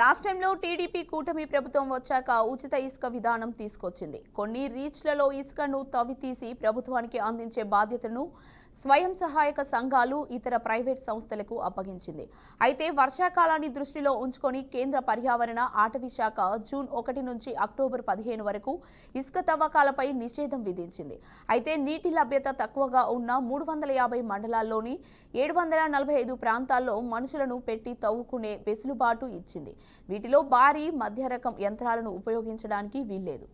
రాష్ట్రంలో టీడీపీ కూటమి ప్రభుత్వం వచ్చాక ఉచిత ఇసుక విధానం తీసుకొచ్చింది. కొన్ని రీచ్లలో ఇసుకను తవ్వితీసి ప్రభుత్వానికి అందించే బాధ్యతను స్వయం సహాయక సంఘాలు, ఇతర ప్రైవేట్ సంస్థలకు అప్పగించింది. అయితే వర్షాకాలాన్ని దృష్టిలో ఉంచుకొని కేంద్ర పర్యావరణ, అటవీ శాఖ జూన్ 1 నుంచి అక్టోబర్ 15 వరకు ఇసుక తవ్వకాలపై నిషేధం విధించింది. అయితే నీటి లభ్యత తక్కువగా ఉన్న 350 మండలాల్లోని 745 ప్రాంతాల్లో మనుషులను పెట్టి తవ్వుకునే వెసులుబాటు ఇచ్చింది. వీటిలో భారీ, మధ్య రకం యంత్రాలను ఉపయోగించడానికి వీల్లేదు.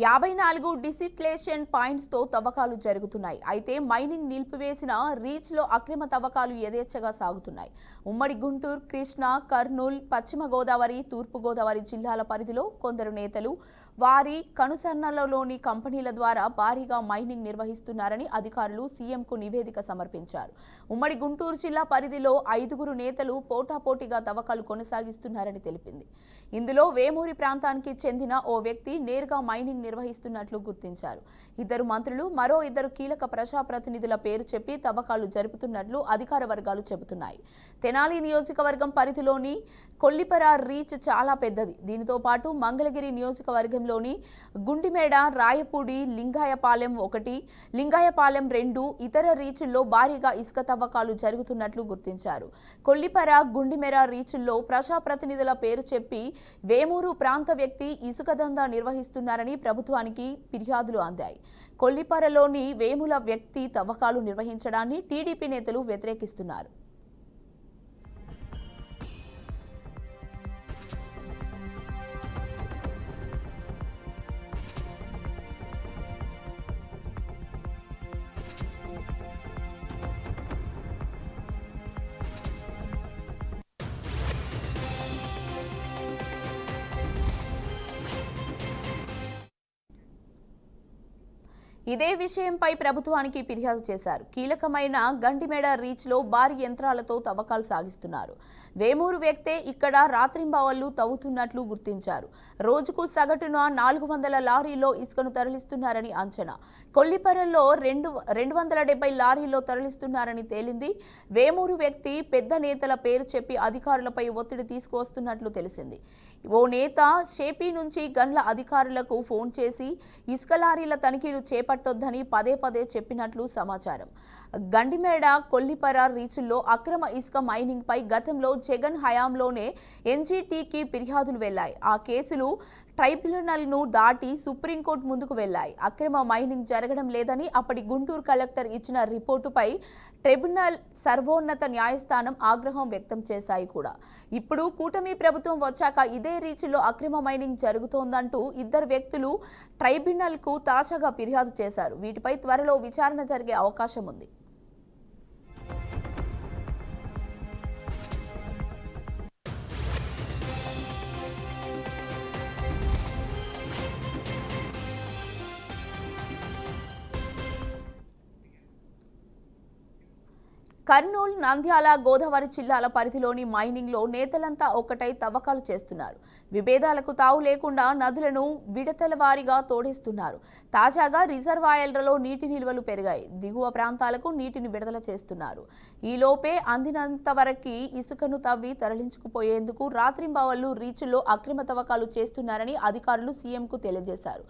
54 డిసిట్లేషన్ పాయింట్స్తో తవ్వకాలు జరుగుతున్నాయి. అయితే మైనింగ్ నిలిపివేసిన రీచ్లో అక్రమ తవ్వకాలు యథేచ్ఛగా సాగుతున్నాయి. ఉమ్మడి గుంటూరు, కృష్ణా, కర్నూలు, పశ్చిమ గోదావరి, తూర్పు గోదావరి జిల్లాల పరిధిలో కొందరు నేతలు వారి కనుసన్నలలోని కంపెనీల ద్వారా భారీగా మైనింగ్ నిర్వహిస్తున్నారని అధికారులు సీఎంకు నివేదిక సమర్పించారు. ఉమ్మడి గుంటూరు జిల్లా పరిధిలో 5 నేతలు పోటాపోటీగా తవ్వకాలు కొనసాగిస్తున్నారని తెలిపింది. ఇందులో వేమూరి ప్రాంతానికి చెందిన ఓ వ్యక్తి నేరుగా మైనింగ్ నిర్వహిస్తున్నట్లు గుర్తించారు. 2 మంత్రులు, మరో 2 కీలక ప్రజాప్రతినిధుల పేరు చెప్పి తవ్వకాలు జరుపుతున్నట్లు అధికార వర్గాలు చెబుతున్నాయి. తెనాలి నియోజకవర్గం పరిధిలోని కొల్లిపర రీచ్ చాలా పెద్దది. దీనితో పాటు మంగళగిరి నియోజకవర్గంలోని గుండిమేడ, రాయపూడి, లింగాయపాలెం 1, లింగాయపాలెం 2 ఇతర రీచ్ల్లో భారీగా ఇసుక తవ్వకాలు జరుగుతున్నట్లు గుర్తించారు. కొల్లిపర, గుండిమేర రీచ్ల్లో ప్రజాప్రతినిధుల పేరు చెప్పి వేమూరు ప్రాంత వ్యక్తి ఇసుక దందా నిర్వహిస్తున్నారని ప్రభుత్వానికి ఫిర్యాదులు అందాయి. కొల్లిపరలోని వేముల వ్యక్తి తవ్వకాలు నిర్వహించడాన్ని టీడీపీ నేతలు వ్యతిరేకిస్తున్నారు. ఇదే విషయంపై ప్రభుత్వానికి ఫిర్యాదు చేశారు. కీలకమైన గండిమేడ రీచ్లో భారీ యంత్రాలతో తవ్వకాలు సాగిస్తున్నారు. వేమూరు వ్యక్తే ఇక్కడ రాత్రింబవళ్లు తవ్వుతున్నట్లు గుర్తించారు. రోజుకు సగటున 400 లారీల్లో ఇసుకను తరలిస్తున్నారని అంచనా. కొల్లిపరల్లో 270 లారీల్లో తరలిస్తున్నారని తేలింది. వేమూరు వ్యక్తి పెద్ద నేతల పేరు చెప్పి అధికారులపై ఒత్తిడి తీసుకువస్తున్నట్లు తెలిసింది. ఓ నేత షేపీ నుంచి గండ్ల అధికారులకు ఫోన్ చేసి ఇసుక లారీల తనిఖీలు చేపట్టొద్దని పదే చెప్పినట్లు సమాచారం. గండిమేడ, కొల్లిపర రీచుల్లో అక్రమ ఇసుక మైనింగ్ పై గతంలో జగన్ హయాంలోనే ఎన్జీటీకి ఫిర్యాదులు వెళ్లాయి. ఆ కేసులు ట్రైబ్యునల్ను దాటి సుప్రీంకోర్టు ముందుకు వెళ్లాయి. అక్రమ మైనింగ్ జరగడం లేదని అప్పటి గుంటూరు కలెక్టర్ ఇచ్చిన రిపోర్టుపై ట్రిబ్యునల్, సర్వోన్నత న్యాయస్థానం ఆగ్రహం వ్యక్తం చేశాయి కూడా. ఇప్పుడు కూటమి ప్రభుత్వం వచ్చాక ఇదే రీచ్లో అక్రమ మైనింగ్ జరుగుతోందంటూ 2 వ్యక్తులు ట్రైబ్యునల్కు తాజాగా ఫిర్యాదు చేశారు. వీటిపై త్వరలో విచారణ జరిగే అవకాశం ఉంది. కర్నూలు, నంద్యాల, గోదావరి జిల్లాల పరిధిలోని మైనింగ్లో నేతలంతా ఒక్కటై తవ్వకాలు చేస్తున్నారు. విభేదాలకు తావు లేకుండా నదులను విడతల వారీగా తోడేస్తున్నారు. తాజాగా రిజర్వాయర్లలో నీటి నిల్వలు పెరిగాయి. దిగువ ప్రాంతాలకు నీటిని విడుదల చేస్తున్నారు. ఈలోపే అందినంత వరకు ఇసుకను తవ్వి తరలించుకుపోయేందుకు రాత్రింబవళ్లు రీచ్ల్లో అక్రమ తవ్వకాలు చేస్తున్నారని అధికారులు సీఎంకు తెలియజేశారు.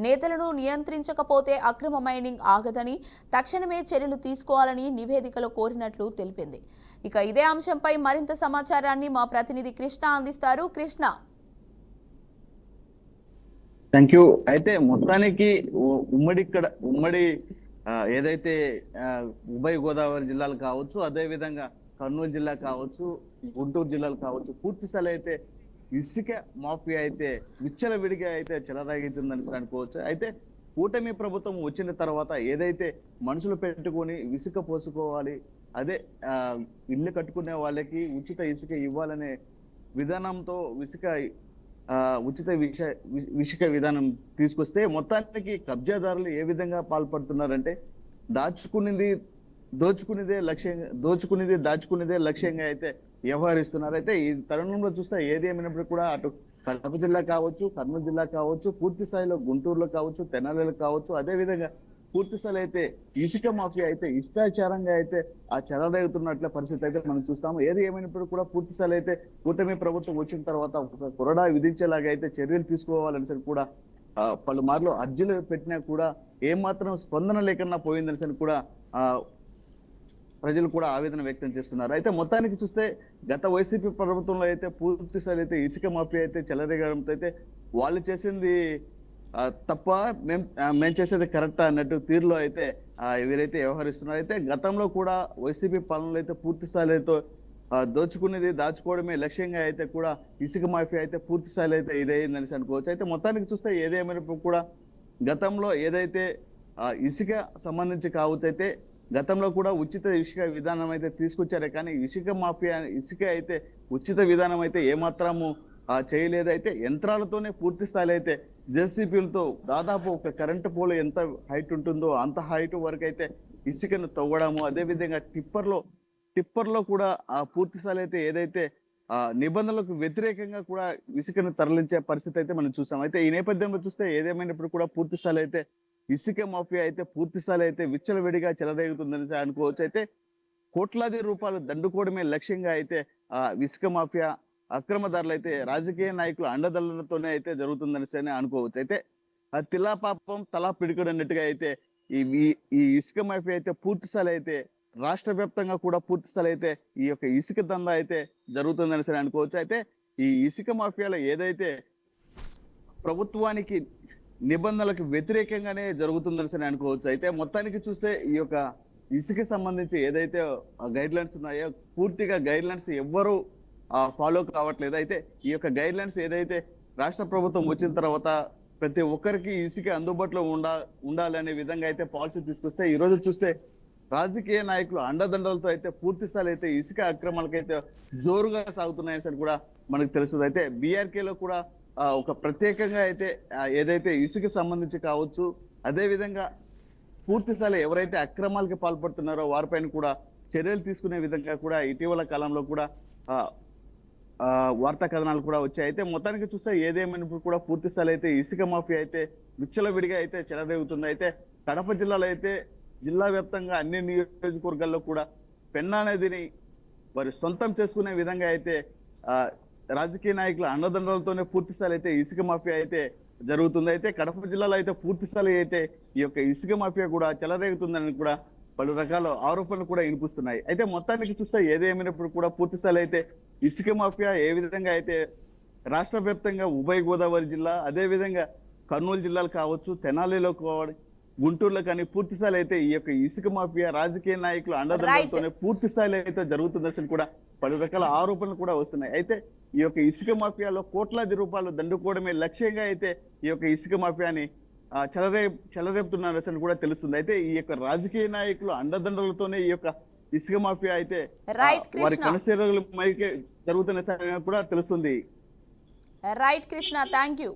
నేతలను నియంత్రించకపోతే అక్రమ మైనింగ్ ఆగదని, తక్షణమే చర్యలు తీసుకోవాలని నివేదికలో కోరినట్లు తెలిపింది. ఇక ఇదే అంశంపై మరింత సమాచారాన్ని మా ప్రతినిధి కృష్ణ అందిస్తారు. కృష్ణ. Thank you. అయితే మొత్తానికి ఉమ్మడి ఏదైతే ఉభయ గోదావరి జిల్లాలు కావచ్చు, అదే విధంగా కర్నూలు జిల్లా కావచ్చు, గుంటూరు జిల్లాలు కావచ్చు, పూర్తి స్థాయి అయితే ఇసుక మాఫియా అయితే విచ్చలవిడిగా అయితే చెలరాగితుందని అనుకోవచ్చు. అయితే కూటమి ప్రభుత్వం వచ్చిన తర్వాత ఏదైతే మనుషులు పెట్టుకొని ఇసుక పోసుకోవాలి, అదే ఇల్లు కట్టుకునే వాళ్ళకి ఉచిత ఇసుక ఇవ్వాలనే విధానంతో ఉచిత ఇసుక విధానం తీసుకొస్తే మొత్తానికి కబ్జాదారులు ఏ విధంగా పాల్పడుతున్నారంటే దాచుకున్నది దోచుకునేదే దాచుకునేదే లక్ష్యంగా అయితే వ్యవహరిస్తున్నారు. అయితే ఈ తరుణంలో చూస్తే ఏది ఏమైనప్పుడు కూడా అటు కడప జిల్లా కావచ్చు, కర్నూలు జిల్లా కావచ్చు, పూర్తి స్థాయిలో గుంటూరులో కావచ్చు, తెనాలిలో కావచ్చు, అదే విధంగా పూర్తి స్థాయిలో అయితే ఇసుక మాఫియా అయితే ఇష్టాచారంగా అయితే ఆ చెలరేగుతున్నట్ల పరిస్థితి అయితే మనం చూస్తాము. ఏది ఏమైనప్పుడు కూడా పూర్తి స్థాయిలో అయితే కూటమి ప్రభుత్వం వచ్చిన తర్వాత ఒక కొరడా విధించేలాగా అయితే చర్యలు తీసుకోవాలని కూడా పలుమార్లు అర్జీలు పెట్టినా కూడా ఏమాత్రం స్పందన లేకుండా పోయిందని కూడా ఆ ప్రజలు కూడా ఆవేదన వ్యక్తం చేస్తున్నారు. అయితే మొత్తానికి చూస్తే గత వైసీపీ ప్రభుత్వంలో అయితే పూర్తి స్థాయి అయితే ఇసుక మాఫియా అయితే చెలరేగడంతో అయితే వాళ్ళు చేసింది తప్ప మేము చేసేది కరెక్ట్ అన్నట్టు తీరులో అయితే వీరైతే వ్యవహరిస్తున్నారు. అయితే గతంలో కూడా వైసీపీ పాలనలో అయితే పూర్తి స్థాయిలో అయితే దోచుకునేది దాచుకోవడమే లక్ష్యంగా అయితే కూడా ఇసుక మాఫియా అయితే పూర్తి స్థాయిలో అయితే ఇదైందని అనుకోవచ్చు. అయితే మొత్తానికి చూస్తే ఏదేమైనప్పుడు కూడా గతంలో ఏదైతే ఇసుక సంబంధించి కావచ్చు అయితే గతంలో కూడా ఉచిత ఇసుక విధానం అయితే తీసుకొచ్చారే, కానీ ఇసుక అయితే ఉచిత విధానం అయితే ఏమాత్రము చేయలేదు. అయితే యంత్రాలతోనే పూర్తి స్థాయిలో అయితే జెసిబిలతో దాదాపు ఒక కరెంటు పోల్ ఎంత హైట్ ఉంటుందో అంత హైట్ వరకు అయితే ఇసుకను తవ్వడము, అదే విధంగా టిప్పర్లో కూడా ఆ పూర్తి స్థాయిలో అయితే ఏదైతే నిబంధనలకు వ్యతిరేకంగా కూడా ఇసుకను తరలించే పరిస్థితి అయితే మనం చూసాం. అయితే ఈ నేపథ్యంలో చూస్తే ఏదేమైనప్పుడు కూడా పూర్తి స్థాయిలో అయితే ఇసుక మాఫియా అయితే పూర్తి స్థాయిలో అయితే విచ్చలవిడిగా చెలరేగుతుందని అనుకోవచ్చు. అయితే కోట్లాది రూపాయలు దండుకోవడమే లక్ష్యంగా అయితే ఇసుక మాఫియా అక్రమదారులు అయితే రాజకీయ నాయకులు అండదండలతోనే అయితే జరుగుతుందని అనుకోవచ్చు. అయితే తిలా పాపం తలా పిడికడు అన్నట్టుగా అయితే ఈ ఇసుక మాఫియా అయితే పూర్తి స్థాయిలో అయితే రాష్ట్ర వ్యాప్తంగా కూడా పూర్తి స్థాయిలో అయితే ఈ యొక్క ఇసుక దందా అయితే జరుగుతుందని అనుకోవచ్చు. అయితే ఈ ఇసుక మాఫియాలో ఏదైతే ప్రభుత్వానికి నిబంధనలకు వ్యతిరేకంగానే జరుగుతుందని అనుకోవచ్చు. అయితే మొత్తానికి చూస్తే ఈ యొక్క ఇసుక సంబంధించి ఏదైతే గైడ్ లైన్స్ ఉన్నాయో పూర్తిగా గైడ్ లైన్స్ ఎవ్వరూ ఫాలో కావట్లేదు. అయితే ఈ యొక్క గైడ్ లైన్స్ ఏదైతే రాష్ట్ర ప్రభుత్వం వచ్చిన తర్వాత ప్రతి ఒక్కరికి ఇసుక అందుబాటులో ఉండాలి అనే విధంగా అయితే పాలసీ తీసుకొస్తే ఈ రోజు చూస్తే రాజకీయ నాయకులు అండదండలతో అయితే పూర్తి స్థాయి అయితే ఇసుక అక్రమాలకైతే జోరుగా సాగుతున్నాయని కూడా మనకు తెలుస్తుంది. అయితే బీఆర్కేలో కూడా ఒక ప్రత్యేకంగా అయితే ఏదైతే ఇసుక సంబంధించి కావచ్చు, అదే విధంగా పూర్తి స్థాయిలో ఎవరైతే అక్రమాలకి పాల్పడుతున్నారో వారిపైన కూడా చర్యలు తీసుకునే విధంగా కూడా ఇటీవల కాలంలో కూడా వార్తా కథనాలు కూడా వచ్చాయి. అయితే మొత్తానికి చూస్తే ఏదేమైనప్పుడు కూడా పూర్తి స్థాయిలో అయితే ఇసుక మాఫియా అయితే విచ్చలవిడిగా అయితే చెలరేగుతుంది. అయితే కడప జిల్లాలో అయితే జిల్లా వ్యాప్తంగా అన్ని నియోజకవర్గాల్లో కూడా పెన్నా నదిని వారి సొంతం చేసుకునే విధంగా అయితే రాజకీయ నాయకుల అండదండలతోనే పూర్తి స్థాయి అయితే ఇసుక మాఫియా అయితే జరుగుతుంది. అయితే కడప జిల్లాలో అయితే పూర్తి స్థాయి అయితే ఈ యొక్క ఇసుక మాఫియా కూడా చెలరేగుతుందని కూడా పలు రకాల ఆరోపణలు కూడా వినిపిస్తున్నాయి. అయితే మొత్తానికి చూస్తే ఏదేమైనప్పుడు కూడా పూర్తి స్థాయి అయితే ఇసుక మాఫియా ఏ విధంగా అయితే రాష్ట్ర వ్యాప్తంగా ఉభయ గోదావరి జిల్లా, అదే విధంగా కర్నూలు జిల్లాలు కావచ్చు, తెనాలిలో గుంటూరులో కానీ పూర్తి స్థాయిలో అయితే ఈ యొక్క ఇసుక మాఫియా రాజకీయ నాయకులు అండదండలతోనే పూర్తి స్థాయిలో అయితే జరుగుతుందని కూడా పలు రకాల ఆరోపణలు కూడా వస్తున్నాయి. అయితే ఈ యొక్క ఇసుక మాఫియాలో కోట్లాది రూపాయలు దండుకోవడమే లక్ష్యంగా అయితే ఈ యొక్క ఇసుక మాఫియాని చెలరేపుతున్నారని కూడా తెలుస్తుంది. అయితే ఈ యొక్క రాజకీయ నాయకులు అండదండలతోనే ఈ యొక్క ఇసుక మాఫియా అయితే వారి కనసేరలు మైకే జరుగుతున్న కూడా తెలుస్తుంది. Right Krishna, thank you.